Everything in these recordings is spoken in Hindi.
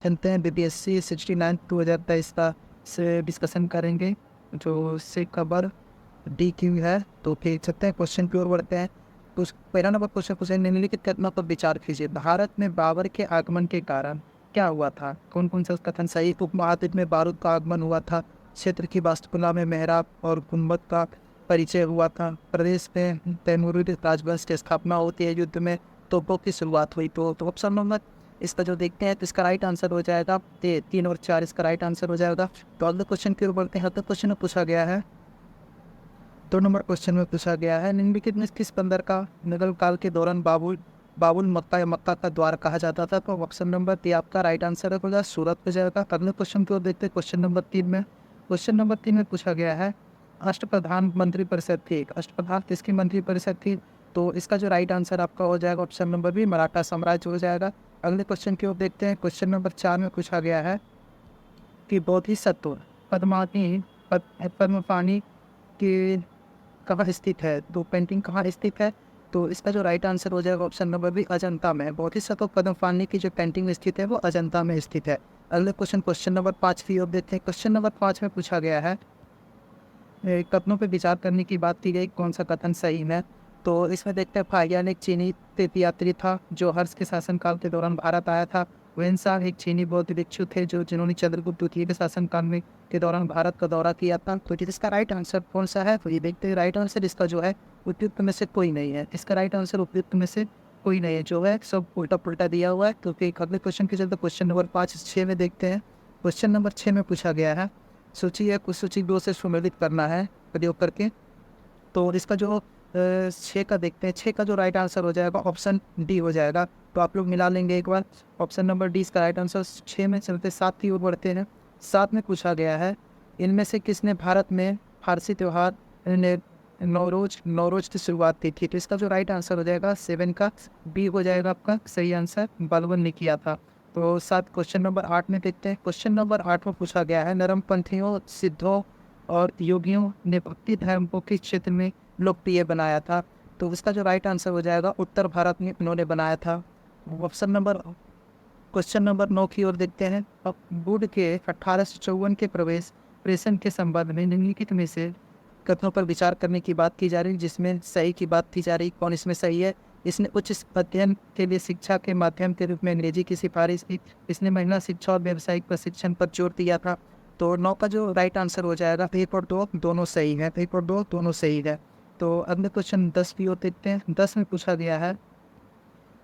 चलते हैं बीपीएससी 69 2023 का से डिस्कशन करेंगे, जो से खबर डी क्यू है। तो फिर चलते हैं क्वेश्चन की ओर बढ़ते हैं। तो पहला नंबर क्वेश्चन पूछे, निम्नलिखित कथनों पर विचार कीजिए। भारत में बाबर के आगमन के कारण क्या हुआ था? कौन कौन सा कथन सही? उपमहाद्वीप में बारूद का आगमन हुआ था। क्षेत्र की वास्तुकला में मेहराब और गुंबद का परिचय हुआ था। प्रदेश में तैमूरी राजवंश की स्थापना होती है। युद्ध में तोपों की शुरुआत हुई। तो ऑप्शन नंबर इसका जो देखते हैं तो इसका राइट आंसर हो जाएगा 3 और 4, इसका राइट आंसर हो जाएगा। तो अगले क्वेश्चन की ओर बढ़ते हैं। अगले क्वेश्चन में पूछा गया है, 2 नंबर क्वेश्चन में पूछा गया है, निम्नलिखित में किस बंदर का मुगल काल के दौरान बाबुल बाबुल मक्का या मक्का का द्वार कहा जाता था? तो ऑप्शन नंबर 3 आपका राइट आंसर हो जाएगा, सूरत हो जाएगा। अगले क्वेश्चन की ओर देखते हैं। क्वेश्चन नंबर 3 में पूछा गया है, अष्टप्रधान मंत्री परिषद थी। अष्टप्रधान किसकी मंत्री परिषद थी? तो इसका जो राइट आंसर आपका हो जाएगा ऑप्शन नंबर बी, मराठा साम्राज्य हो जाएगा। अगले क्वेश्चन की ओर देखते हैं। क्वेश्चन नंबर 4 में पूछा गया है कि बोधिसत्व पद्मावती पद्मपाणि की कहाँ स्थित है? तो पेंटिंग कहाँ स्थित है? तो इसका जो राइट आंसर हो जाएगा ऑप्शन नंबर बी, अजंता में। बोधिसत्व पद्मपाणि की जो पेंटिंग स्थित है वो अजंता में स्थित है। अगले क्वेश्चन नंबर 5 की ओर देखते हैं। क्वेश्चन नंबर 5 में पूछा गया है, कथनों पे विचार करने की बात की गई, कौन सा कथन सही है? तो इसमें देखते हैं, फाहियान एक चीनी तीर्थयात्री था जो हर्ष के शासनकाल के दौरान भारत आया था। वेनसांग एक चीनी बौद्ध भिक्षु थे जो जिन्होंने चंद्रगुप्त द्वितीय के शासनकाल में के दौरान भारत का दौरा किया था। तो इसका राइट आंसर कौन सा है? तो ये देखते हैं, राइट आंसर इसका जो है उपयुक्त में से कोई नहीं है। इसका राइट आंसर उपयुक्त में से कोई नहीं है, जो है सब उल्टा पुल्टा दिया हुआ है। तो फिर अगले क्वेश्चन के चलते क्वेश्चन नंबर 5-6 में देखते हैं। क्वेश्चन नंबर 6 में पूछा गया है, सूची है कुछ सूची 2 से सम्मिलित करना है प्रयोग करके। तो इसका जो 6 का देखते हैं। 6 का जो राइट आंसर हो जाएगा ऑप्शन डी हो जाएगा। तो आप लोग मिला लेंगे एक बार। ऑप्शन नंबर डी इसका राइट आंसर। 6 में चलते 7 की ओर बढ़ते हैं। 7 में पूछा गया है, इनमें से किसने भारत में फारसी त्यौहार नौरोज की शुरुआत की थी? तो इसका जो राइट आंसर हो जाएगा 7 का बी हो जाएगा आपका सही आंसर, बलबन ने किया था। तो 7 क्वेश्चन नंबर 8 में देखते हैं। क्वेश्चन नंबर 8 में पूछा गया है, नरमपंथियों सिद्धों और योगियों ने भक्ति धर्म को किस क्षेत्र में लोकप्रिय बनाया था? तो इसका जो राइट आंसर हो जाएगा उत्तर भारत में इन्होंने बनाया था। ऑप्शन नंबर क्वेश्चन नंबर 9 की ओर देखते हैं। अब बुद्ध के 1854 के प्रेषण के संबंध में निम्नलिखित में से कथनों पर विचार करने की बात की जा रही है, जिसमें सही की बात की जा रही। कौन इसमें सही है? इसने उच्च अध्ययन के लिए शिक्षा के माध्यम के रूप में अंग्रेजी की सिफारिश की। इसने महिला शिक्षा और व्यावसायिक प्रशिक्षण पर जोर दिया था। तो 9 का जो राइट आंसर हो जाएगा 1 और 2 दोनों सही है। 1 और 2 दोनों सही है। तो अगले क्वेश्चन 10 की ओर देखते हैं। 10 में पूछा गया है,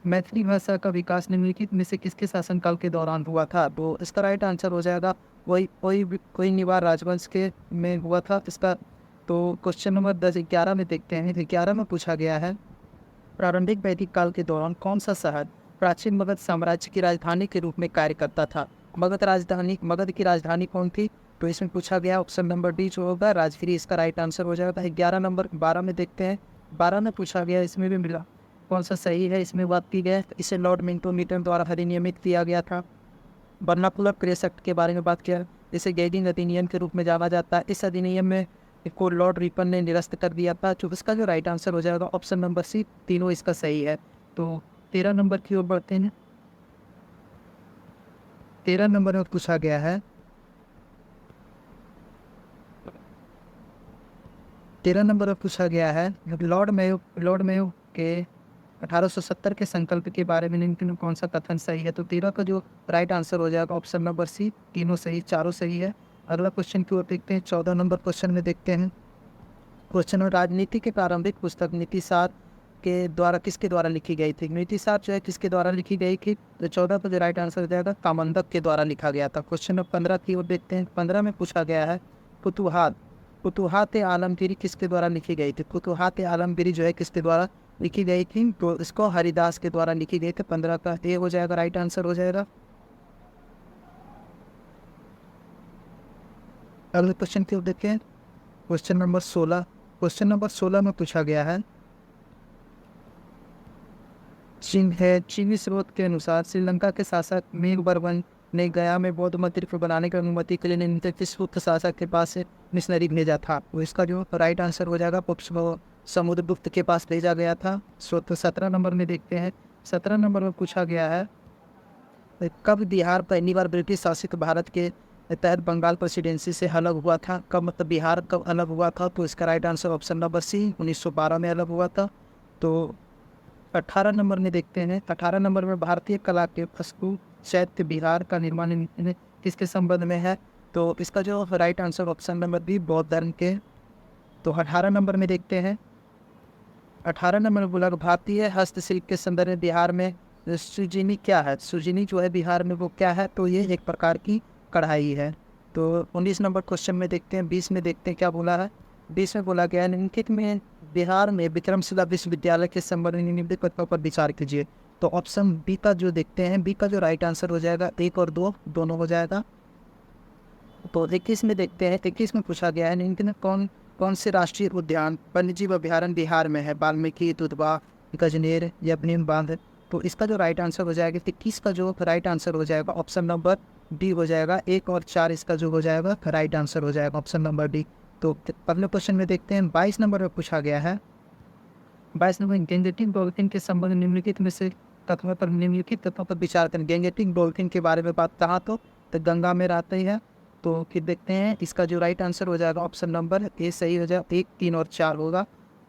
मैथिली भाषा का विकास निम्नलिखित में से किसके शासनकाल के दौरान हुआ था? तो इसका राइट आंसर हो जाएगा कोई निवार राजवंश के में हुआ था इसका। तो क्वेश्चन नंबर 11 में देखते हैं। 11 में पूछा गया है, प्रारंभिक वैदिक काल के दौरान कौन सा शहर प्राचीन मगध साम्राज्य की राजधानी के रूप में कार्य करता था? मगध की राजधानी कौन थी? तो इसमें पूछा गया ऑप्शन नंबर डी जो होगा राजगिरी, इसका राइट आंसर हो जाएगा। 11 नंबर 12 में देखते हैं। 12 में पूछा गया, इसमें भी मिला कौन सा सही है। इसमें बात की गई, इसे लॉर्ड मिंटो मीटन द्वारा अधिनियमित किया गया था। बर्नाकुलर प्रेस एक्ट के बारे में बात किया, इसे गैगिंग अधिनियम के रूप में जाना जाता है। इस अधिनियम में को लॉर्ड रिपन ने निरस्त कर दिया था। तो इसका जो राइट आंसर हो जाएगा ऑप्शन नंबर सी, तीनों इसका सही है। तो 13 नंबर की ओर बढ़ते हैं। 13 नंबर में पूछा गया है, 13 नंबर में पूछा गया है, लॉर्ड मेयो के 1870 के संकल्प के बारे में निम्न कौन सा कथन सही है? तो 13 का जो राइट आंसर हो जाएगा ऑप्शन नंबर सी, तीनों सही, चारों सही है। अगला क्वेश्चन की ओर देखते हैं। 14 नंबर क्वेश्चन में देखते हैं। क्वेश्चन और राजनीति के प्रारंभिक पुस्तक नीतिसार के द्वारा किसके द्वारा लिखी गई थी? नीतिसार जो है किसके द्वारा लिखी गई थी? तो 14 का जो राइट आंसर हो जाएगा कामंदक के द्वारा लिखा गया था। क्वेश्चन नंबर 15 की ओर देखते हैं। 15 में पूछा गया है, फुतुहात फुतुहात आलमगीरी किसके द्वारा लिखी गई थी? फुतुहात आलमगीरी जो है किसके द्वारा लिखी गई थी? तो इसको हरिदास के द्वारा लिखी गई थी। 15 का ए हो जाएगा, राइट आंसर हो जाएगा। अगले क्वेश्चन की ओर देखते हैं। Question number 16। क्वेश्चन नंबर 16 में पूछा गया है, चीनी स्रोत के अनुसार श्रीलंका के शासक मेघवर्मन ने गया में बौद्ध मंदिर बनाने की अनुमति के लिए निम्नलिखित गुप्त शासक के पास से मिशनरी भेजा था? वो इसका जो राइट आंसर हो जाएगा समुद्रगुप्त के पास भेजा गया था। 17 नंबर में देखते हैं। 17 नंबर में पूछा गया है, कब बिहार पहली बार ब्रिटिश शासित भारत के तहत बंगाल प्रेसिडेंसी से अलग हुआ था? कब मतलब बिहार कब अलग हुआ था? तो इसका right answer option number C 1912 में अलग हुआ था। तो 18 नंबर में देखते हैं, 18 नंबर में भारतीय कला के वस्तु चैत्य बिहार का निर्माण किसके संबंध में है? तो इसका जो right answer option number B बौद्ध धर्म के। तो 18 नंबर में देखते हैं, 18 नंबर में बोला भारतीय हस्तशिल्प के संदर्भ में बिहार में सुजीनी क्या है? सुजीनी जो है बिहार में वो क्या है? तो ये एक प्रकार की कढ़ाई है। तो 19 नंबर क्वेश्चन में देखते हैं, 20 में देखते हैं क्या बोला है। 20 में बोला गया है निम्नलिखित में बिहार में विक्रमशिला विश्वविद्यालय के संबंध में निम्नलिखित कथनों पर विचार कीजिए। तो ऑप्शन बी का जो देखते हैं, बी का जो राइट आंसर हो जाएगा 1 और 2 दोनों हो जाएगा। तो 21 में देखते हैं, 21 में पूछा गया है निम्नलिखित में कौन से राष्ट्रीय उद्यान वन्यजीव अभ्यारण्य बिहार में है? वाल्मीकि, दुधवा, गजनेर या नीम बांध। तो इसका जो राइट आंसर हो जाएगा 21 का जो राइट आंसर हो जाएगा ऑप्शन नंबर डी हो जाएगा। 1 और 4 इसका जो हो जाएगा राइट आंसर हो जाएगा ऑप्शन नंबर डी। तो अगले क्वेश्चन में देखते हैं, 22 नंबर में पूछा गया है, 22 नंबर गैंजेटिक डॉल्फिन के संबंध में निम्नलिखित में से तत्वों पर विचार करें। गैंजेटिक डॉल्फिन के बारे में बात कहाँ तो गंगा में रहते ही है। तो फिर देखते हैं इसका जो राइट आंसर हो जाएगा ऑप्शन नंबर ए सही हो जाएगा, 1, 3 और 4 होगा।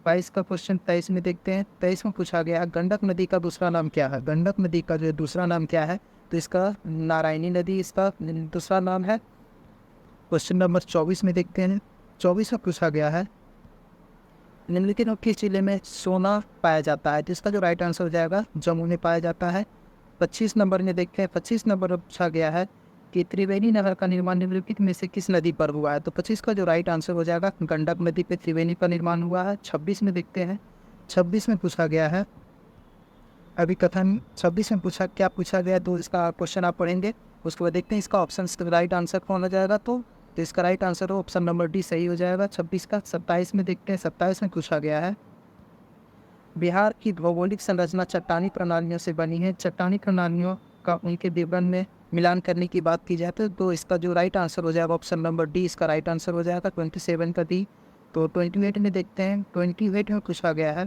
22 का क्वेश्चन 23 में देखते हैं, 23 में पूछा गया है गंडक नदी का दूसरा नाम क्या है? गंडक नदी का जो दूसरा नाम क्या है? तो इसका नारायणी नदी इसका दूसरा नाम है। क्वेश्चन नंबर 24 में देखते हैं, 24 में पूछा गया है निम्नलिखित में किस जिले में सोना पाया जाता है? जिसका जो राइट आंसर हो जाएगा जम्मू में पाया जाता है। 25 नंबर में देखते हैं, 25 नंबर में पूछा गया है कि त्रिवेणी नहर का निर्माण निम्नलिखित में से किस नदी पर हुआ है? तो 25 का जो राइट आंसर हो जाएगा गंडक नदी पे त्रिवेणी का निर्माण हुआ है। 26 में देखते हैं, 26 में पूछा गया है अभिकथन, 26 में क्या पूछा गया? तो इसका क्वेश्चन आप पढ़ेंगे, उसके बाद देखते हैं इसका ऑप्शन राइट आंसर कौन हो जाएगा। तो इसका राइट आंसर हो ऑप्शन नंबर डी सही हो जाएगा 26 का। 27 में देखते हैं, 27 में पूछा गया है बिहार की भौगोलिक संरचना चट्टानी प्रणालियों से बनी है। चट्टानी प्रणालियों का उनके विवरण में मिलान करने की बात की जाए तो इसका जो राइट आंसर हो जाएगा ऑप्शन नंबर डी इसका राइट आंसर हो जाएगा 27 का डी। तो 28 में देखते हैं, 28 में पूछा गया है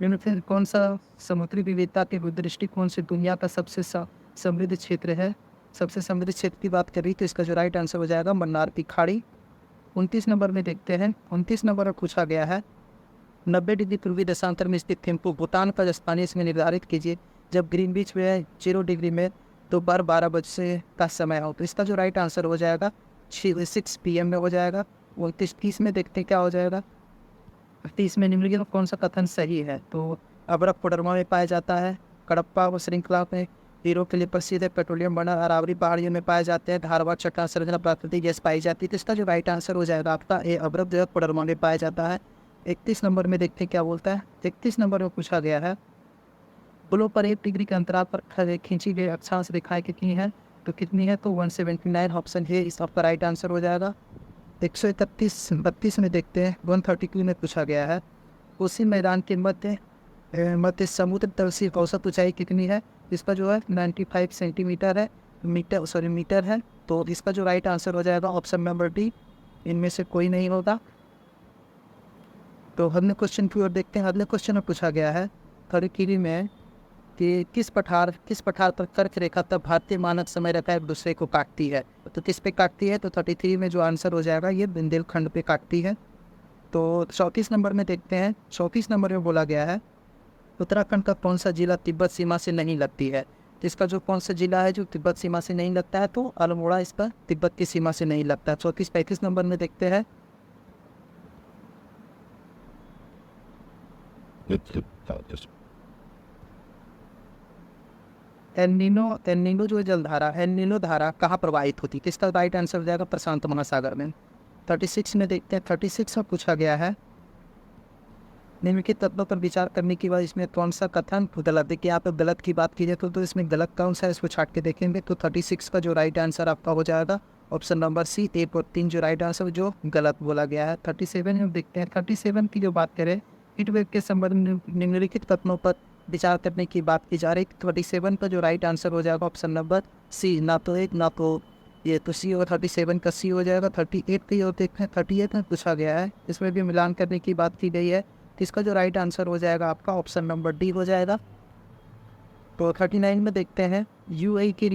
निम्न फिर कौन सा समुद्री विविधता के दृष्टिकोण से दुनिया का सबसे समृद्ध क्षेत्र है? सबसे समृद्ध क्षेत्र की बात करी तो इसका जो राइट आंसर हो जाएगा मन्नार की खाड़ी। 29 नंबर में देखते हैं, 29 नंबर में पूछा गया है 90 डिग्री पूर्वी देशांतर में स्थित थिम्पू भूटान का स्थानीय समय निर्धारित कीजिए जब ग्रीनविच में 0 डिग्री में दोपहर 12 बजे का समय हो। तो इसका जो राइट आंसर हो जाएगा 6 PM में हो जाएगा। 29 में देखते हैं क्या हो जाएगा। 30 में निम्नलिखित में कौन सा कथन सही है? तो अबरख कोडरमा में पाया जाता है, कडप्पा व श्रृंखला में हीरो के लिए प्रसिद्ध है, पेट्रोलियम बना अरावली पहाड़ियों में पाए जाते हैं, धारवाड़ चट्टान संरचना प्राकृतिक गैस पाई जाती है। तो इसका जो राइट आंसर हो जाएगा आपका ए अबरख जो है कोडरमा में पाया जाता है। 31 नंबर में देखते हैं क्या बोलता है। 31 नंबर में पूछा गया है पुलों पर 1 डिग्री के अंतराल पर खींची गई अक्षांश रेखाएं कितनी है? तो कितनी है? तो 179 ऑप्शन है इस आपका राइट आंसर हो जाएगा। 131 में देखते हैं, 132 में पूछा गया है उसी मैदान के मध्य समुद्र तल से औसत ऊंचाई कितनी है? इसका जो है 95 सेंटीमीटर है, मीटर है। तो इसका जो राइट आंसर हो जाएगा ऑप्शन नंबर डी, इनमें से कोई नहीं होगा। तो अगले क्वेश्चन की ओर देखते हैं। अगले क्वेश्चन में पूछा गया है 33 में कि किस पठार पर कर्क रेखा तब भारतीय मानक समय रेखा एक दूसरे को काटती है? तो किस पे काटती है? तो 33 में जो आंसर हो जाएगा ये बुंदेलखंड पे काटती है। तो 34 नंबर में देखते हैं, 34 नंबर में बोला गया है उत्तराखंड का कौन सा जिला तिब्बत सीमा से नहीं लगती है? तो इसका जो कौन सा जिला है जो तिब्बत सीमा से नहीं लगता है? तो अल्मोड़ा इसका तिब्बत की सीमा से नहीं लगता है। 34-35 नंबर में देखते हैं एल नीनो जो जलधारा एल नीनो धारा कहाँ प्रवाहित होती है? किसका राइट आंसर हो जाएगा? प्रशांत महासागर में। 36 में देखते हैं, 36 में पूछा गया है निम्नलिखित तत्वों पर विचार करने के बाद इसमें कौन सा कथन गलत? देखिए यहाँ पे गलत की बात की जाए तो इसमें गलत कौन सा है इसको छाट के देखेंगे। तो 36 का जो राइट आंसर आपका हो जाएगा ऑप्शन नंबर सी 1 और 3 जो राइट आंसर जो गलत बोला गया है। 37 में देखते हैं, 37 की जो बात करें हीट वेव के संबंध में निम्नलिखित तत्वों पर विचार करने की बात की जा रही है। 37 का जो राइट आंसर हो जाएगा ऑप्शन नंबर सी, ना तो 1 ना तो ये तो सी होगा। 37 का सी हो जाएगा। 38 की ओर देखते हैं, 38 में पूछा गया है इसमें भी मिलान करने की बात की गई है। तो इसका जो राइट आंसर हो जाएगा आपका ऑप्शन नंबर डी हो जाएगा। तो 39 में देखते हैं यूएई के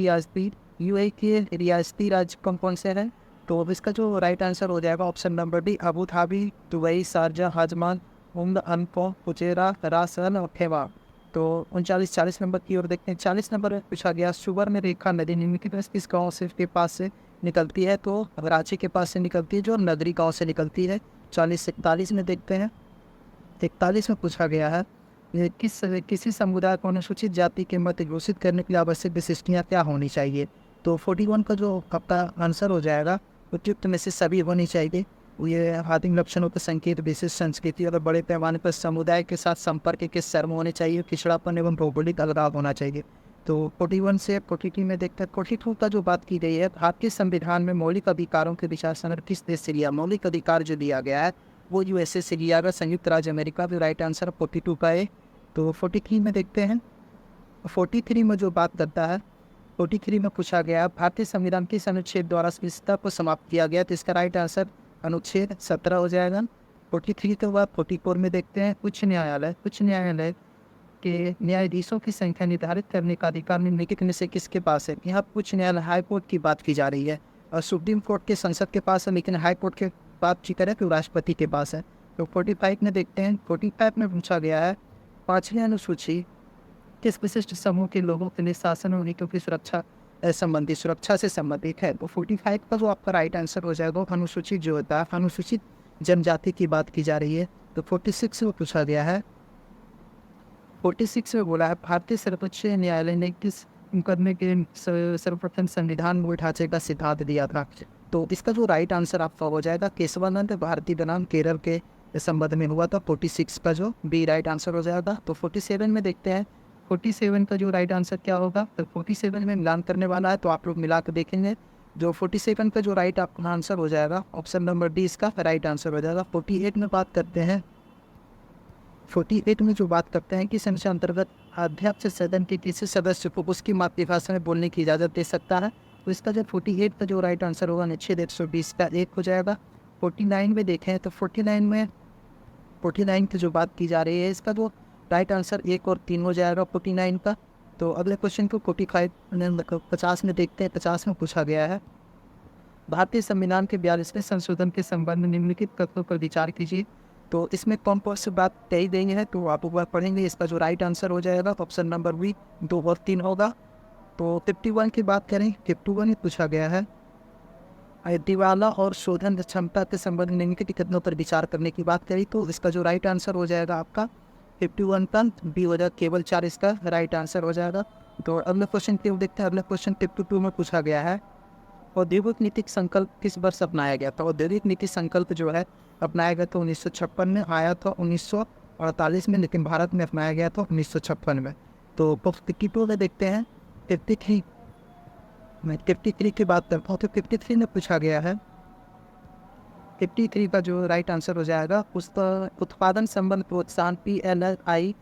रियासती राज्य कौन कौन से हैं। तो अब इसका जो राइट आंसर हो जाएगा option number D, Abu Dhabi, Dubai, Sharjah, Ajman, Umm, अनफो, फुजेरा, रास अल और खेवा। तो 39-40 नंबर की ओर देखते हैं। 40 नंबर में पूछा गया सुवर्ण रेखा नदी निम्नलिखित में किस गाँव से के पास से निकलती है। तो रांची के पास से निकलती है, जो नगरी गाँव से निकलती है। 40-41 में देखते हैं। 41 में पूछा गया है किसी समुदाय को अनुसूचित जाति के मत घोषित करने के लिए आवश्यक विशिष्टियाँ क्या होनी चाहिए। तो 41 का जो आपका आंसर हो जाएगा उपयुक्त में से सभी होनी चाहिए। ये आदिम लक्षणों के संकेत, विशिष्ट संस्कृति और बड़े पैमाने पर समुदाय के साथ संपर्क के शर्म होने चाहिए, पिछड़ापन एवं भौगोलिक अलगाव होना चाहिए। तो 41 से 42 में देखते हैं। 42 का जो बात की गई है, भारतीय संविधान में मौलिक अधिकारों के विचार संग्रह किस देश से लिया। मौलिक अधिकार जो दिया गया है वो यूएसए से लिया गया, संयुक्त राज्य अमेरिका। भी राइट आंसर 42 का है। तो 43 में देखते हैं। 43 में जो बात करता है, 43 में पूछा गया भारतीय संविधान किस अनुच्छेद द्वारा विस्तार को समाप्त किया गया। तो इसका राइट आंसर अनुच्छेद 17 हो जाएगा। 43 के बाद 44 में देखते हैं। उच्च न्यायालय के न्यायाधीशों की संख्या निर्धारित करने का अधिकार निम्नलिखित में से किसके पास है। यहाँ उच्च न्यायालय हाई कोर्ट की बात की जा रही है और सुप्रीम कोर्ट के संसद के पास है, लेकिन हाई कोर्ट के बात की करें तो राष्ट्रपति के पास है। तो 45 में देखते हैं। 45 में पूछा गया है 5वीं अनुसूची किस विशिष्ट समूह के लोगों के लिए शासन और नीतियों की सुरक्षा से संबंधित है। तो 45 का जो आपका राइट आंसर हो जाएगा अनुसूचित जो होता है, अनुसूचित जनजाति की बात की जा रही है। तो 46 में पूछा गया है। 46 में बोला है भारतीय सर्वोच्च न्यायालय ने किस मुकदमे के सर्वप्रथम संविधान मूल ढांचे का सिद्धांत दिया था। तो इसका जो राइट आंसर आपका हो जाएगा केशवानंद भारती बनाम केरल के संबंध में हुआ था। 46 का जो बी राइट आंसर हो जाएगा। तो 47 में देखते हैं। 47 का जो राइट आंसर क्या होगा। तो 47 में मिलान करने वाला है, तो आप लोग मिला कर देखेंगे। जो 47 का जो राइट आपका आंसर हो जाएगा ऑप्शन नंबर डी इसका राइट आंसर हो जाएगा। 48 में बात करते हैं। 48 में जो बात करते हैं कि संविधान अंतर्गत अध्यक्ष सदन के किसी सदस्य को उसकी मातृभाषा में बोलने की इजाज़त दे सकता है। तो इसका जो 48 का जो राइट आंसर होगा अनुच्छेद 120 का 1 हो जाएगा। 49 में देखें तो 49 की जो बात की जा रही है इसका जो राइट आंसर 1 और 3 हो जाएगा 49 का। तो अगले क्वेश्चन को 50 में देखते हैं। 50 में पूछा गया है भारतीय संविधान के 42वें संशोधन के संबंध में निम्नलिखित तथ्यों पर विचार कीजिए। तो इसमें कौन कौन सी बात कही गई है तो आप ऊपर पढ़ेंगे। इसका जो राइट आंसर हो जाएगा ऑप्शन नंबर बी 2 और 3 होगा। तो 51 की बात करें। 51 में पूछा गया है दिवाला और शोधन क्षमता के संबंध में निम्नलिखित कथनों पर विचार करने की बात करी। तो इसका जो राइट आंसर हो जाएगा आपका 51 का बी हो जाएगा, केवल 4 इसका राइट आंसर हो जाएगा। तो अगले क्वेश्चन की ओर देखते हैं। अगले क्वेश्चन 52 में पूछा गया है औद्योगिक नीति संकल्प किस वर्ष अपनाया गया था। औद्योगिक नीति संकल्प जो है अपनाया गया था 1956 में, आया था 1948 में, लेकिन भारत में अपनाया गया था 1956 में। तो 52 में देखते हैं। 53 मैं 53 की बात करता हूँ। तो 53 में पूछा गया है 53 का जो राइट आंसर हो जाएगा उसका उत्पादन संबंध प्रोत्साहन PLI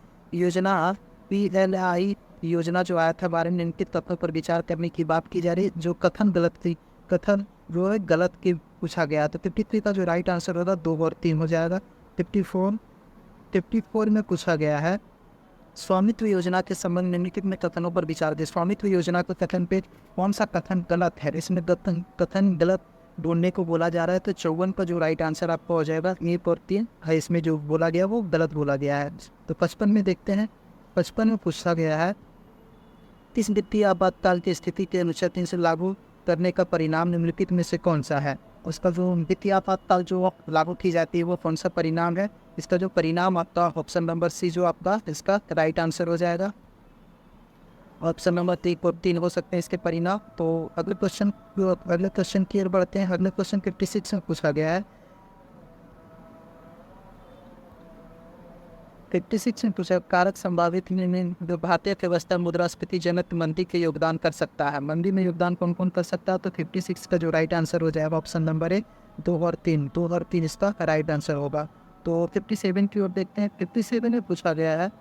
योजना जो आया था बारे में निम्नलिखित तथ्यों पर विचार करने की बात की जा रही है। जो कथन गलत थी, कथन जो है गलत की पूछा गया। तो 53 का जो राइट आंसर होगा 2 और 3 हो जाएगा। 54 में पूछा गया है स्वामित्व योजना के संबंध में निम्नलिखित में कथनों पर विचार दें। स्वामित्व योजना के कथन पे कौन सा कथन गलत है। इसमें कथन गलत ढूंढने को बोला जा रहा है। तो 54 का जो राइट आंसर आपको हो जाएगा 1 और 3 है। इसमें जो बोला गया वो गलत बोला गया है। तो 55 में देखते हैं। 55 में पूछा गया है किस वित्तीय आपातकाल की स्थिति के अनुच्छेद 3 से लागू करने का परिणाम निम्नलिखित में से कौन सा है। उसका जो वित्तीय आपातकाल जो लागू की जाती है वो कौन सा परिणाम है। इसका जो परिणाम आपका ऑप्शन नंबर सी जो आपका इसका राइट आंसर हो जाएगा। ऑप्शन नंबर 3 और 3 हो सकते हैं इसके परिणाम। तो अगले क्वेश्चन की ओर बढ़ते हैं। अगले क्वेश्चन 56 में पूछा गया है। 56 में पूछा कारक संभावित में भारतीय अर्थव्यवस्था मुद्रास्फीति जनित मंदी के योगदान कर सकता है। मंदी में योगदान कौन कौन कर सकता है। तो 56 का जो राइट आंसर हो जाएगा ऑप्शन नंबर 1 2 और 3 इसका राइट आंसर होगा। तो 57 की ओर देखते हैं। 57 में पूछा गया है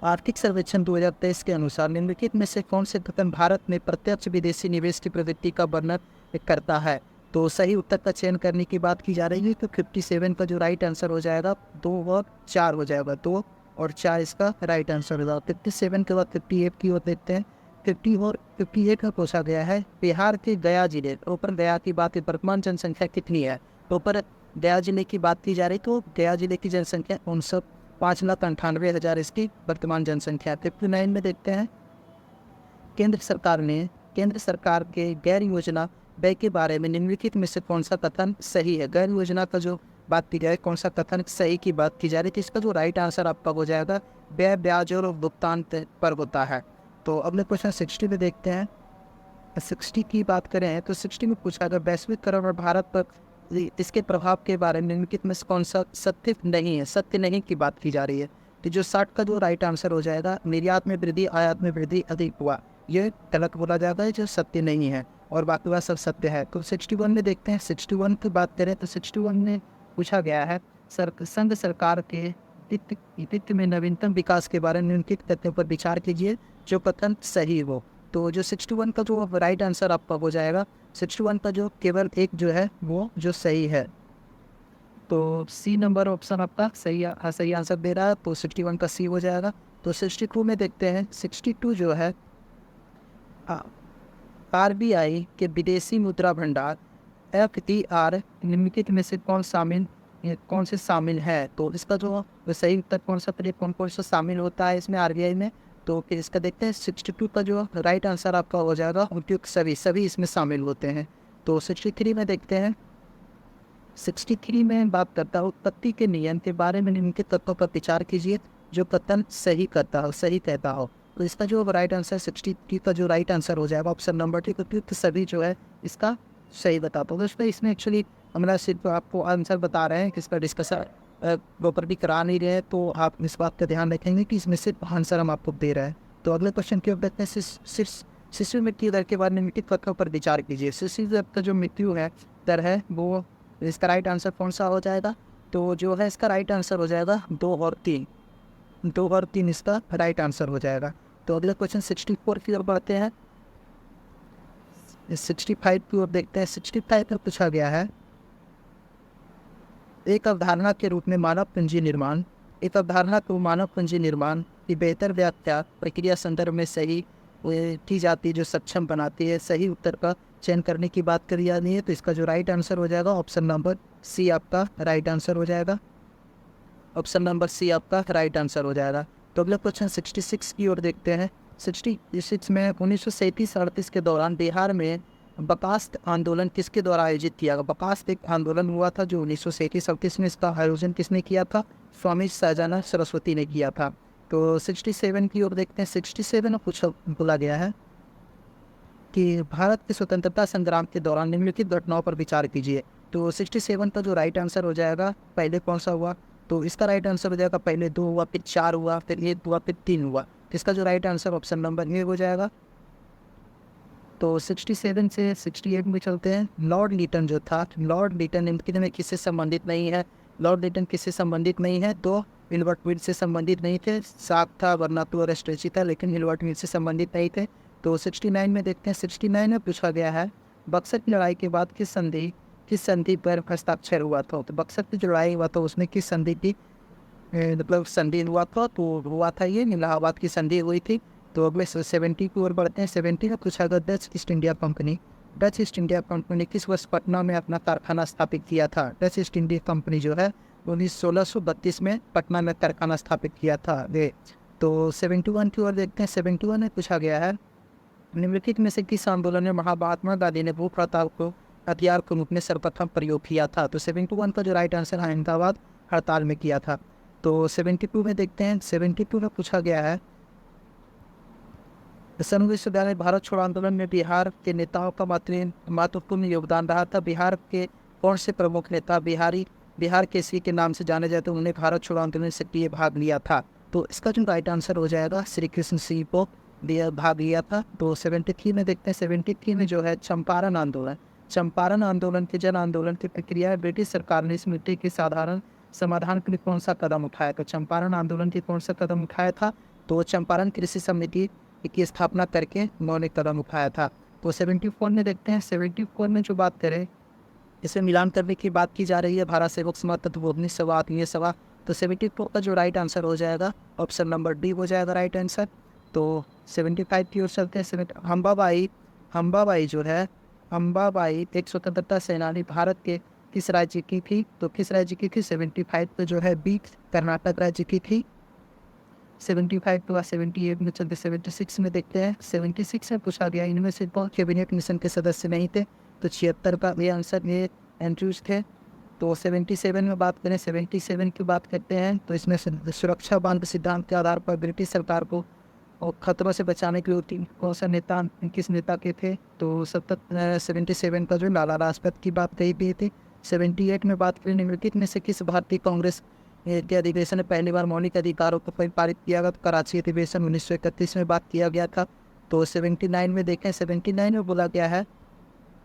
आर्थिक सर्वेक्षण 2023 के अनुसार निम्नलिखित में से कौन से कथन भारत में प्रत्यक्ष विदेशी निवेश की प्रवृत्ति का वर्णन करता है। तो सही उत्तर का चयन करने की बात की जा रही है। तो 57 का जो राइट आंसर हो जाएगा 2 और 4 हो जाएगा। 2 और 4 इसका राइट आंसर होगा। 57 के बाद 58 की ओर देखते हैं। 50 और 58 का पूछा गया है, बिहार के गया जिले, ऊपर गया की बात, वर्तमान जनसंख्या कितनी है? तो ऊपर गया जिले की बात की जा रही, तो गया जिले की जनसंख्या 5,98,000 इसकी वर्तमान जनसंख्या। 59 में देखते हैं, केंद्र सरकार के गैर योजना व्यय के बारे में निम्नलिखित में से कौन सा कथन सही है? गैर योजना का जो बात की जाए, कौन सा कथन सही की बात की जा रही है, तो इसका जो राइट आंसर आपका हो जाएगा व्यय, ब्याज और भुगतान पर होता है। तो अगले क्वेश्चन 60 में देखते हैं। 60 की बात करें तो 60 में पूछा गया, वैश्वीकरण और भारत पर इसके प्रभाव के बारे में निम्नलिखित में से कौन सा सत्य नहीं है? सत्य नहीं की बात की जा रही है। तो जो 60 का जो राइट आंसर हो जाएगा, निर्यात में वृद्धि, आयात में वृद्धि अधिक हुआ, ये गलत बोला जाता है, जो सत्य नहीं है, और बाकी बात सब सत्य है। तो 61 में देखते हैं। 61 की बात करें तो 61 में पूछा गया है, संघ सरकार के वित्त में नवीनतम विकास के बारे में निम्नलिखित तथ्यों पर विचार कीजिए जो कथन सही हो। तो जो 61 का जो राइट आंसर आपका हो जाएगा, 61 का जो केवल एक जो है वो जो सही है, तो सी नंबर ऑप्शन आपका सही आंसर दे रहा है, तो 61 का सी हो जाएगा। तो 62 में देखते हैं। 62 जो है, आरबीआई के विदेशी मुद्रा भंडार FDR निम्नलिखित में से कौन से शामिल है? तो इसका जो सही उत्तर कौन सा शामिल होता है इसमें आरबीआई में, तो फिर इसका देखते हैं। 62 का जो राइट आंसर आपका हो जाएगा उपयुक्त सभी इसमें शामिल होते हैं। तो 63 में देखते हैं। 63 में बात करता हूँ, उत्पत्ति के नियम के बारे में निम्नलिखित तत्वों पर विचार कीजिए जो कथन सही कहता हो। तो इसका जो राइट आंसर 63 का जो राइट आंसर हो जाएगा ऑप्शन नंबर 2, उपयुक्त सभी जो है इसका सही बताता हूँ। तो इसमें एक्चुअली हमारा सिर्फ आपको आंसर बता रहे हैं कि इसका डिस्कशन प्रॉपर भी करा नहीं रहे हैं, तो आप इस बात का ध्यान रखेंगे कि इसमें सिर्फ आंसर हम आपको दे रहे हैं। तो अगले क्वेश्चन की ओर देखते हैं। शिशु मृत्यु दर के बारे में निम्नलिखित तथ्यों पर विचार कीजिए। शिशु दर का जो मृत्यु है दर है, वो इसका राइट आंसर कौन सा हो जाएगा? तो जो है इसका राइट आंसर हो जाएगा 2 और 3 इसका राइट आंसर हो जाएगा। तो अगले क्वेश्चन 64 की ओर बढ़ते हैं। 65 की ओर देखते हैं। 65 में पूछा गया है, एक अवधारणा के रूप में मानव पूंजी निर्माण की बेहतर व्याख्या प्रक्रिया संदर्भ में सही की जाती है जो सक्षम बनाती है। सही उत्तर का चयन करने की बात करी जा रही है, तो इसका जो राइट आंसर हो जाएगा ऑप्शन नंबर सी आपका राइट आंसर हो जाएगा। ऑप्शन नंबर सी आपका राइट आंसर हो जाएगा। तो अगला क्वेश्चन 66 की ओर देखते हैं। 66 में 1937-38 के दौरान बिहार में बकास्त आंदोलन किसके द्वारा आयोजित किया गया? बकास्त एक आंदोलन हुआ था जो 1937-38 में, इसका आयोजन किसने किया था? स्वामी सहजानंद सरस्वती ने किया था। तो 67 की ओर देखते हैं। 67 में कुछ बोला गया है कि भारत के स्वतंत्रता संग्राम के दौरान निम्नलिखित घटनाओं पर विचार कीजिए। तो 67 का जो राइट आंसर हो जाएगा, पहले कौन सा हुआ? तो इसका राइट आंसर हो जाएगा पहले 2 हुआ, फिर 4 हुआ, फिर 1 हुआ, फिर 3 हुआ। तो इसका जो right answer option number A हो जाएगा। तो 67 से 68 में चलते हैं। लॉर्ड लीटन जो था, लॉर्ड लीटन निम्नलिखित में किससे संबंधित नहीं है? लॉर्ड लीटन किससे संबंधित नहीं है? तो हिल्बर्ट मिल से संबंधित नहीं थे। साग था, वर्नातु और स्ट्रेची था, लेकिन हिल्बर्ट मिल से संबंधित नहीं थे। तो 69 में देखते हैं। 69 में पूछा गया है, बक्सर की लड़ाई के बाद किस संधि पर हस्ताक्षर हुआ था? तो बक्सर की जो लड़ाई हुआ था उसमें किस संधि की मतलब संधि हुआ था? तो हुआ था ये इलाहाबाद की संधि हुई थी। तो अगले 70 की ओर बढ़ते हैं। 70 का पूछा गया, डच ईस्ट इंडिया कंपनी किस वर्ष पटना में अपना कारखाना स्थापित किया था? डच ईस्ट इंडिया कंपनी जो है 1632 में पटना में कारखाना स्थापित किया था। तो 71 की ओर देखते हैं। 71 में पूछा गया है, निम्नलिखित में से किस आंदोलन में महात्मा गांधी ने भूख हड़ताल को हथियार के रूप में सर्वप्रथम प्रयोग किया था? तो 71 का जो राइट आंसर अहमदाबाद हड़ताल में किया था। तो 72 में देखते हैं। 72 में पूछा गया है, सन 1992 भारत छोड़ो आंदोलन में बिहार के नेताओं का महत्वपूर्ण योगदान रहा था। बिहार के कौन से प्रमुख नेता बिहार केसरी के नाम से जाने जाते उन्होंने भारत छोड़ो आंदोलन में सक्रिय भाग लिया था? तो इसका जो राइट आंसर हो जाएगा, श्री कृष्ण सिंह को भाग लिया था। तो 73 में देखते हैं। 73 में जो है चंपारण आंदोलन के जन आंदोलन की प्रक्रिया है। ब्रिटिश सरकार ने इस मुद्दे के साधारण समाधान के लिए कौन सा कदम उठाया? तो चंपारण आंदोलन की कौन सा कदम उठाया था? तो चंपारण कृषि समिति की स्थापना करके उन्होंने कदम उठाया था। तो 74 में देखते हैं। 74 में जो बात करें, इसमें मिलान करने की बात की जा रही है। भारत सेवक समाज तत्वबोधनी सभा, आत्मीय सभा तो 74 का जो राइट आंसर हो जाएगा ऑप्शन नंबर डी हो जाएगा राइट आंसर। तो 75 की ओर चलते हैं। अंबाबाई जो है, अंबाबाई एक स्वतंत्रता सेनानी भारत के किस राज्य की थी? तो किस राज्य की थी? 75 पे जो है बी कर्नाटक राज्य की थी। 75 के बाद 78 में चलते 76 में देखते हैं। 76 में पूछा गया इनमें से कौन कैबिनेट मिशन के सदस्य नहीं थे? तो 76 का ये आंसर ये एंड्रूज थे। तो 77 में बात करें, 77 की बात करते हैं तो इसमें सुरक्षा बांध सिद्धांत के आधार पर ब्रिटिश सरकार को और खतरों से बचाने के लिए कौन सा नेता किस नेता के थे? तो 77 का जो लाला लाजपत की बात कही गई थी। 78 में बात करें निम्नलिखित में से किस भारतीय कांग्रेस के अधिवेशन में पहली बार मौलिक अधिकारों को पारित किया गया? तो कराची अधिवेशन 1931 में बात किया गया था। तो 79 में देखें, 79 में बोला गया है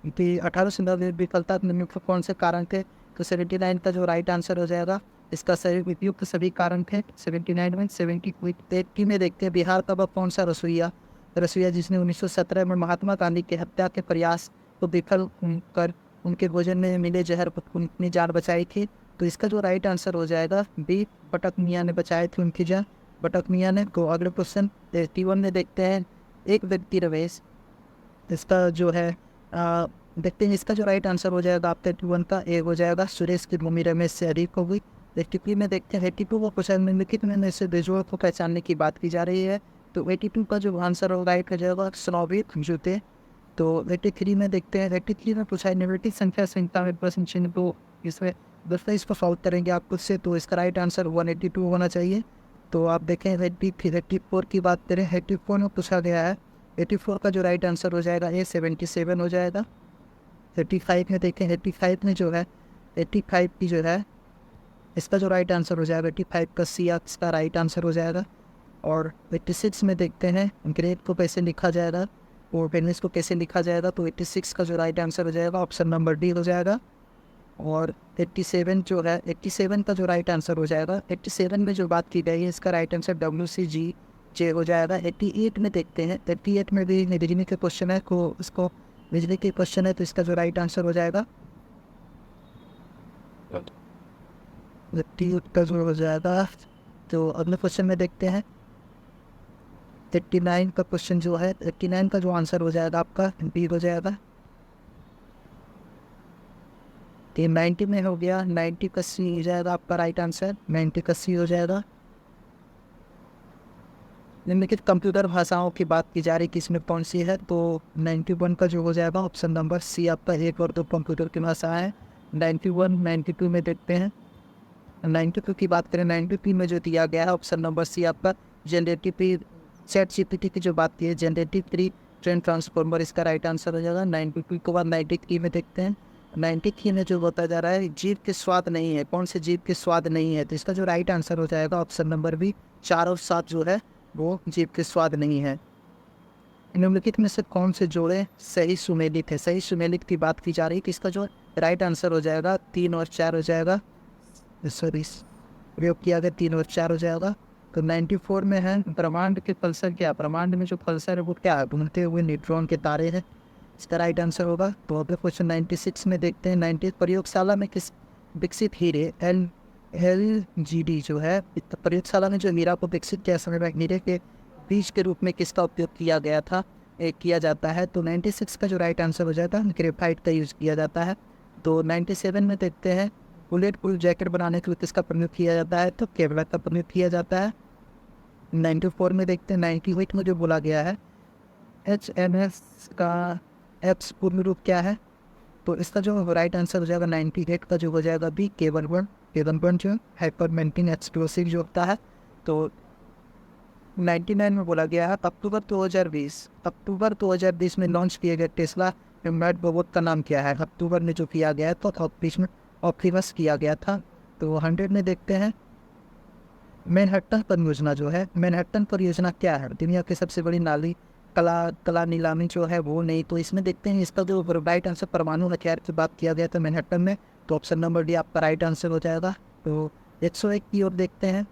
कि 18 सितंबर विफलता निम्नलिखित कौन से कारण थे? तो 79 का जो राइट आंसर हो जाएगा इसका सही उपयुक्त सभी कारण थे 79 में। 70 में देखते हैं बिहार का वह कौन सा रसोइया जिसने 1917 में महात्मा गांधी की हत्या के प्रयास को विफल कर उनके भोजन में मिले जहर पर उनकी जान बचाई थी? तो इसका जो राइट आंसर हो जाएगा बी बटक मियाँ ने बचाए थे उनकी जान, बटक मियाँ ने। को अगले क्वेश्चन 81 में देखते हैं एक व्यक्ति रमेश, इसका जो है देखते हैं इसका जो राइट आंसर हो जाएगा आपका 81 का ए हो जाएगा सुरेश की भूमि रमेश से अधिक हो गई। 82 में देखते हैं 82 को क्वेश्चन निम्नलिखित में से बेजोड़ को पहचानने की बात की जा रही है। तो 82 का जो आंसर हो राइट हो जाएगा स्नोविक जूते। तो 83 में देखते हैं 83 में पूछा है निम्नलिखित संख्या संख्या में प्रश्न चिन्ह को इसमें दोस्तों इसको सॉल्व करेंगे आप खुद से। तो इसका राइट आंसर 182 होना चाहिए। तो आप देखें 84 की बात करें, 84 में पूछा गया है 84 का जो राइट आंसर हो जाएगा ये 77 हो जाएगा। 85 में देखें 85 में जो है 85 की जो है इसका जो राइट आंसर हो जाएगा 85 का सी इसका राइट आंसर हो जाएगा। और 86 में देखते हैं ग्रेड को कैसे लिखा जाएगा और पेनिस को कैसे लिखा जाएगा? तो 86 का जो राइट आंसर हो जाएगा ऑप्शन नंबर डी हो जाएगा। और 87 जो है 87 का जो राइट आंसर हो जाएगा 87 में जो बात की गई है इसका राइट आंसर WCG हो जाएगा। 88 में देखते हैं 88 में भी बिजली के क्वेश्चन है को इसको बिजली के क्वेश्चन है तो इसका जो राइट आंसर हो जाएगा 88 का जो हो जाएगा। तो अगले क्वेश्चन में देखते हैं 89 का क्वेश्चन जो है 89 का जो आंसर हो जाएगा आपका बी हो जाएगा। तो 90 में हो गया, 90 का सी हो जाएगा आपका राइट आंसर, 90 का सी हो जाएगा। निम्नलिखित कंप्यूटर भाषाओं की बात की जा रही कि इसमें कौन सी है? तो 91 का जो हो जाएगा ऑप्शन नंबर सी आपका एक और दो कंप्यूटर की भाषा है। 91 92 में देखते हैं 92 की बात करें 92 में जो दिया गया है ऑप्शन नंबर सी आपका जनरेटिव ChatGPT की जो बात की है जनरेटिव ट्रेन ट्रांसफॉर्मर इसका राइट आंसर हो जाएगा। 92 के बाद 93 में देखते हैं 93 में जो बताया जा रहा है जीभ के स्वाद नहीं है, कौन से जीभ के स्वाद नहीं है? तो इसका जो राइट आंसर हो जाएगा ऑप्शन नंबर बी 4 और 7 जो है वो जीभ के स्वाद नहीं है। निम्नलिखित में से कौन से जोड़े सही सुमेलित है? सही सुमेलित की बात की जा रही है कि इसका जो राइट आंसर हो जाएगा 3 और 4 हो जाएगा। सॉरी प्रयोग किया गया 3 और 4 हो जाएगा। तो 94 में है ब्रह्मांड के पल्सर क्या? ब्रह्मांड में जो पल्सर है वो क्या है? घूमते हुए न्यूट्रॉन के तारे हैं, इसका राइट आंसर होगा। तो अगले क्वेश्चन 96 में देखते हैं 90 प्रयोगशाला में किस विकसित हीरे LGD जो है प्रयोगशाला में जो हीरा को विकसित किया समय में हीरे के बीज के रूप में किसका उपयोग किया गया था किया जाता है? तो 96 का जो राइट आंसर हो जाता है ग्रेफाइट का यूज़ किया जाता है। तो 97 में देखते हैं बुलेट प्रूफ जैकेट बनाने के लिए किसका प्रयोग किया जाता है? तो केवलर का प्रयोग किया जाता है। 94 में देखते हैं 98 में जो बोला गया है HMS का एप्स पूर्ण रूप क्या है? तो इसका जो राइट आंसर हो जाएगा 98 का जो हो जाएगा बी K11 जो हाइपरमेंटिंग एक्सप्लोसिव जो होता है। तो 99 में बोला गया है अक्टूबर 2020 में लॉन्च किए गए टेस्ला मैट रोबोट का नाम क्या है? अक्टूबर में जो किया गया तो ऑप्टिमस किया गया था। तो 100 में देखते हैं मैनहट्टन परियोजना जो है मैनहट्टन परियोजना क्या है? दुनिया की सबसे बड़ी नाली कला नीलामी जो है वो नहीं। तो इसमें देखते हैं इसका जो राइट आंसर परमाणु हथियार की बात किया गया था मैनहट्टन में, तो ऑप्शन नंबर डी आपका राइट आंसर हो जाएगा। तो 101 की ओर देखते हैं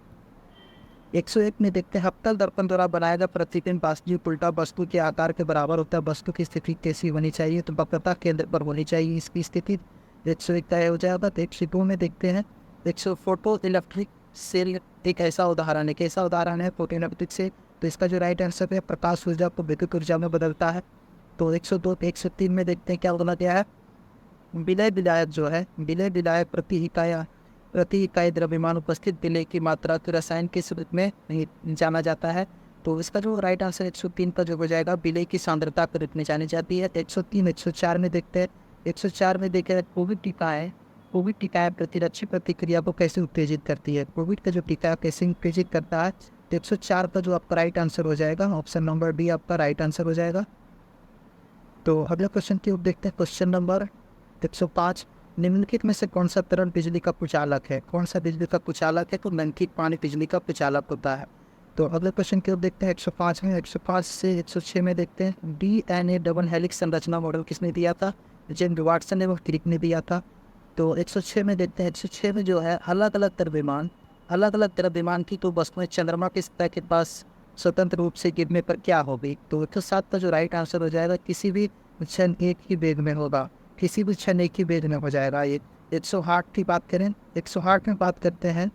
101 में देखते हैं हफ्तल दर्पण द्वारा बनाया गया प्रतिबिंब वास्तविक उल्टा वस्तु के आकार के बराबर होता है, वस्तु की स्थिति कैसी होनी चाहिए? तो वक्रता केंद्र पर होनी चाहिए इसकी स्थिति। 101 का हो जाएगा। तो 102 में देखते हैं 100 फोटो इलेक्ट्रिक सेल एक ऐसा उदाहरण है, कैसा उदाहरण है फोटोइलेक्ट्रिक से। तो इसका जो राइट आंसर है प्रकाश ऊर्जा को विद्युत ऊर्जा में बदलता है। तो 102 103 में देखते हैं क्या बोला गया है। विलय विलायक जो है, विलय विलायक प्रति इकाई द्रव्यमान उपस्थित विलय की मात्रा को रसायन के रूप में जाना जाता है। तो इसका जो राइट आंसर 103 का जो हो जाएगा, विलय की सांद्रता के रूप में जानी जाती है। 103 104 में देखते हैं। 104 में देखें कोविड टीकाएं प्रतिरक्षी प्रतिक्रिया को कैसे उत्तेजित करती है। कोविड का जो टीका कैसे उत्तेजित करता है। तो 104 का जो आपका राइट आंसर हो जाएगा, ऑप्शन नंबर डी आपका राइट आंसर हो जाएगा। तो अगला क्वेश्चन की ओर देखते हैं। क्वेश्चन नंबर 105, निम्नलिखित में से कौन सा तरल बिजली का कुचालक है। कौन सा बिजली का कुचालक है। तो नलकीट पानी बिजली का कुचालक होता है। तो अगले क्वेश्चन की ओर देखते हैं। 105 में 105 से 106 में देखते हैं। DNA डबल हेलिक्स संरचना मॉडल किसने दिया था। जेम्स वाटसन एवं क्रिक ने दिया था। तो 106 में देखते हैं। 106 में जो है अलग अलग द्रव्यमान की तो वस्तुएं चंद्रमा की सतह के पास स्वतंत्र रूप से गिरने पर क्या होगी। तो 107 का जो राइट आंसर हो जाएगा, किसी भी क्षण एक ही वेग में होगा। किसी भी क्षण एक ही वेग में हो जाएगा ये। 108 की बात करें। 108 में बात करते हैं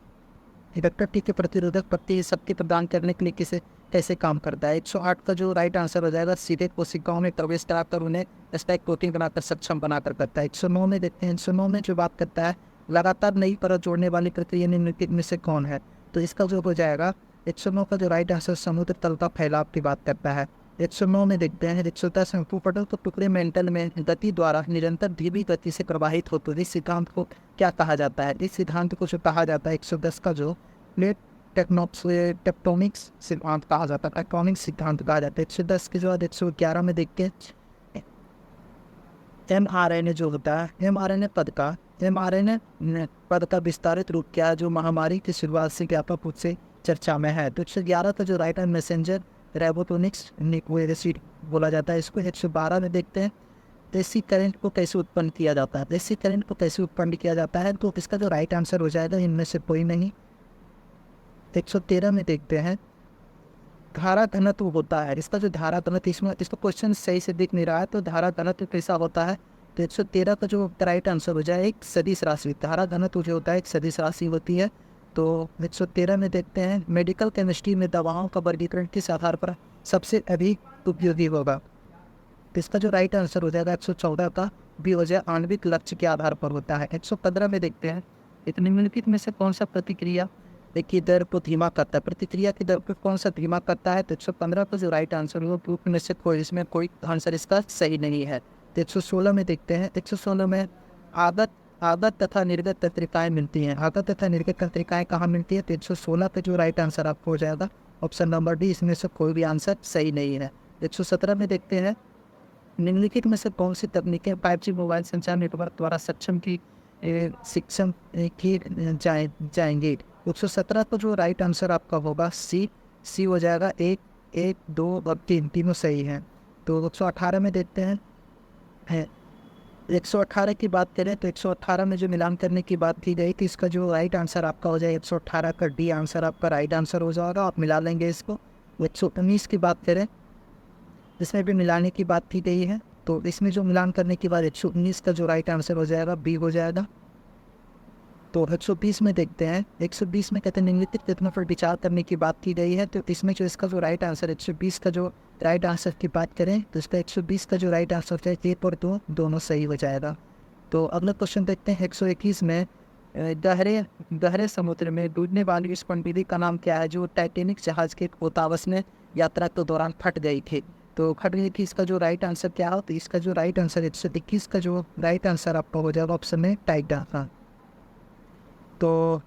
वेक्टर टी के प्रतिरोधक प्रति शक्ति प्रदान करने के लिए कैसे काम करता है। 108 का जो राइट आंसर हो जाएगा, सीधे कोशिकाओं में प्रवेश कराकर उन्हें स्पाइक प्रोटीन बनाकर सक्षम बनाकर करता है। 109 में देखते हैं। 109 में जो बात करता है लगातार नई परत जोड़ने वाली प्रक्रिया निम्नलिखित में से कौन है। तो इसका जो हो जाएगा 109 का जो राइट आंसर समुद्र तल का फैलाव की बात करता है। 109 में देखते हैं। 110 भूपटल को टुकड़े मेंटल में गति द्वारा निरंतर धीमी गति से प्रवाहित होते हैं। इस सिद्धांत को क्या कहा जाता है। इस सिद्धांत को जो कहा जाता है 110 का जो प्लेट टेक्टोनिक्स सिद्धांत कहा जाता है। टेक्टोनिक्स सिद्धांत कहा जाता है। 110 के बाद 111 में देखते हैं mRNA जो होता है, mRNA पद का विस्तारित रूप क्या है जो महामारी की शुरुआत से व्यापक रूप से चर्चा में है। तो 111 का जो राइट है मैसेंजर रेबोटोनिक्स न्यूक्लिक एसिड बोला जाता है इसको। 112 में देखते हैं देसी करंट को कैसे उत्पन्न किया जाता है। देसी करंट को कैसे उत्पन्न किया जाता है। तो इसका जो राइट आंसर हो जाएगा इनमें से कोई नहीं। 113 में देखते हैं धारा घनत्व होता है। इसका जो धारा घनत्व, इसको क्वेश्चन सही से दिख नहीं रहा है। तो धारा घनत्व कैसा होता है। तो 113 का जो राइट आंसर हो जाए एक सदिश राशि। धारा घनत्व जो होता है एक सदिश राशि होती है। तो 113 में देखते हैं मेडिकल केमिस्ट्री में दवाओं का वर्गीकरण किस आधार पर सबसे अधिक उपयोगी होगा। तो इसका जो राइट आंसर हो जाएगा 114 का भी हो जाए आणविक लक्ष्य के आधार पर होता है। 115 में देखते हैं निम्नलिखित में से कौन सा प्रतिक्रिया की दर को धीमा करता है। प्रतिक्रिया की दर को कौन सा धीमा करता है। तो 115 का जो राइट आंसर होगा प्रूफ में से कोई इसमें कोई आंसर इसका सही नहीं है। तो 116 में देखते हैं। 116 में आगत तथा निर्गत तंत्रिकाएं मिलती हैं। आगत तथा निर्गत तंत्रिकाएं कहाँ मिलती है। तो 116 का जो राइट आंसर आपको हो जाएगा ऑप्शन नंबर डी, इसमें से कोई भी आंसर सही नहीं है। 117 में देखते हैं निम्नलिखित में से कौन सी तकनीकें 5G मोबाइल संचार नेटवर्क द्वारा सक्षम की जाएंगे। 117 का जो राइट आंसर आपका होगा सी हो जाएगा। 1, 2 और 3 तीनों सही हैं। तो 118 में देखते हैं 118 की बात करें तो 118 में जो मिलान करने की बात की गई थी, इसका जो राइट आंसर आपका हो जाए 118 का डी आंसर आपका राइट आंसर हो जाएगा। आप मिला लेंगे इसको। 119 की बात करें इसमें भी मिलाने की बात की गई है। तो इसमें जो मिलान करने के बाद 119 का जो राइट आंसर हो जाएगा बी हो जाएगा। तो 120 में देखते हैं। 120 में कहते हैं निम्नलिखित कथनों पर विचार करने की बात की गई है। तो इसमें जो इसका जो राइट आंसर 120 का जो राइट आंसर की बात करें तो इसका 120 का जो राइट आंसर है 1 और 2 दोनों सही हो जाएगा। तो अगला क्वेश्चन देखते हैं 121 में गहरे समुद्र में डूबने वाली इस पनडुब्बी का नाम क्या है जो टाइटैनिक जहाज के पोतावस में यात्रा के दौरान फट गई थी। तो फट गई थी, इसका जो राइट आंसर क्या हो। तो इसका जो राइट आंसर 121 का जो राइट आंसर आपका हो जाएगा ऑप्शन में टाइटैनिक। तो